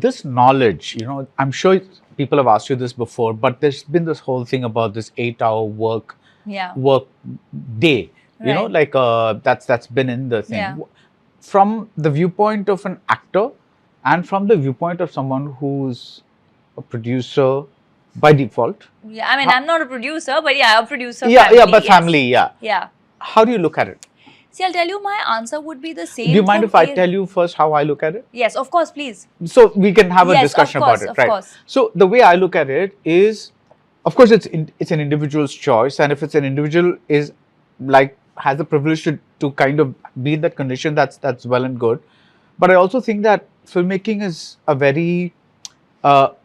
This knowledge, I'm sure people have asked you this before, but there's been this whole thing about this 8-hour work day, Right. like that's been in the thing. Yeah. From the viewpoint of an actor and from the viewpoint of someone who's a producer by default. Yeah, I mean, I'm not a producer, but yeah, a producer. Yeah, family, yeah, but yes. family, yeah. Yeah. How do you look at it? See, I'll tell you, my answer would be the same. Do you mind for if I tell you first how I look at it? Yes, of course, please. So we can have a Yes, discussion of course, about it, of right? course. So the way I look at it is, of course, it's an individual's choice, and if it's an individual is like has the privilege to kind of be in that condition, that's well and good. But I also think that filmmaking is a very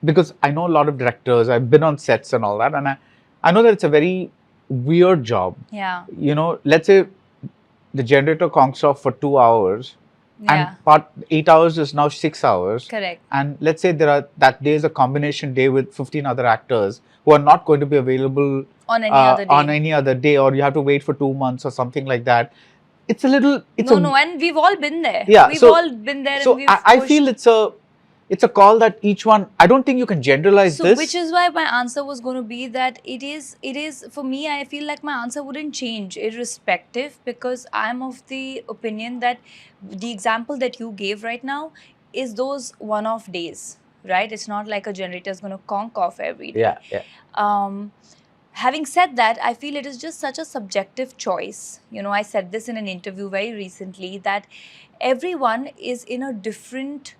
because I know a lot of directors, I've been on sets and all that, and I know that it's a very weird job. Yeah. Let's say the generator conks off for 2 hours, Yeah. and 8 hours is now 6 hours. Correct. And let's say that day is a combination day with 15 other actors who are not going to be available On any other day. Or you have to wait for 2 months or something like that. It's a little. And we've all been there. Yeah, we've all been there. So and we've I feel it's a call that each one. I don't think you can generalize this. Which is why my answer was going to be that it is for me. I feel like my answer wouldn't change irrespective, because I'm of the opinion that the example that you gave right now is those one-off days, right? It's not like a generator is going to conk off every day. Yeah. Having said that, I feel it is just such a subjective choice. I said this in an interview very recently, that everyone is in a different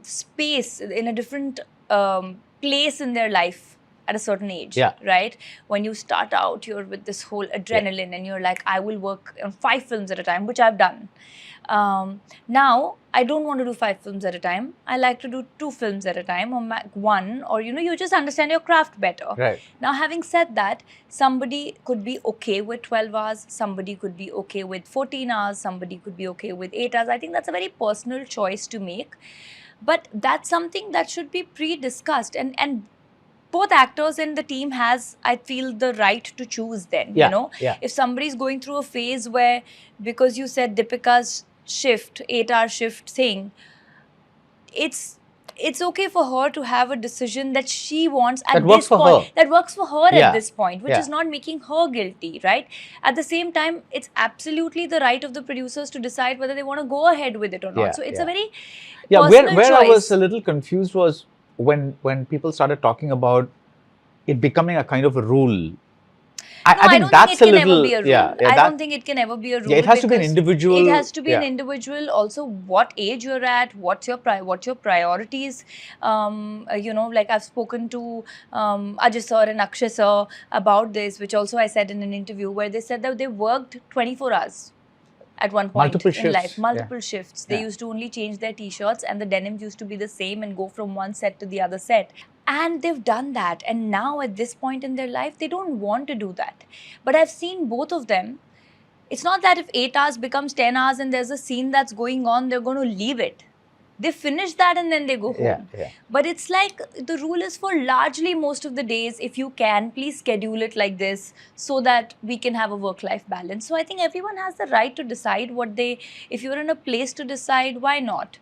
space, in a different place in their life at a certain age, right? When you start out, you're with this whole adrenaline and you're like, I will work on 5 films at a time, which I've done. Now, I don't want to do 5 films at a time. I like to do 2 films at a time, or one, or you just understand your craft better. Right. Now, having said that, somebody could be okay with 12 hours, somebody could be okay with 14 hours, somebody could be okay with 8 hours. I think that's a very personal choice to make. But that's something that should be pre-discussed, and both actors and the team has, I feel, the right to choose then, If somebody's going through a phase where, because you said Deepika's shift, 8-hour shift thing, it's okay for her to have a decision that she wants at this point. That works for her at this point, which is not making her guilty, right? At the same time, it's absolutely the right of the producers to decide whether they want to go ahead with it or not. So it's a very personal where choice. I was a little confused was when people started talking about it becoming a kind of a rule. I think that's a little. I don't think it can ever be a rule. Yeah, it has to be an individual. It has to be an individual. Also, what age you're at, what's your priorities. Like I've spoken to Ajay sir and Akshay sir about this, which also I said in an interview, where they said that they worked 24 hours at one point in life. Multiple shifts. They used to only change their t-shirts, and the denims used to be the same and go from one set to the other set. And they've done that. And now at this point in their life, they don't want to do that. But I've seen both of them. It's not that if 8 hours becomes 10 hours and there's a scene that's going on, they're going to leave it. They finish that and then they go home. But it's like the rule is for largely most of the days, if you can, please schedule it like this so that we can have a work-life balance. So I think everyone has the right to decide if you're in a place to decide, why not?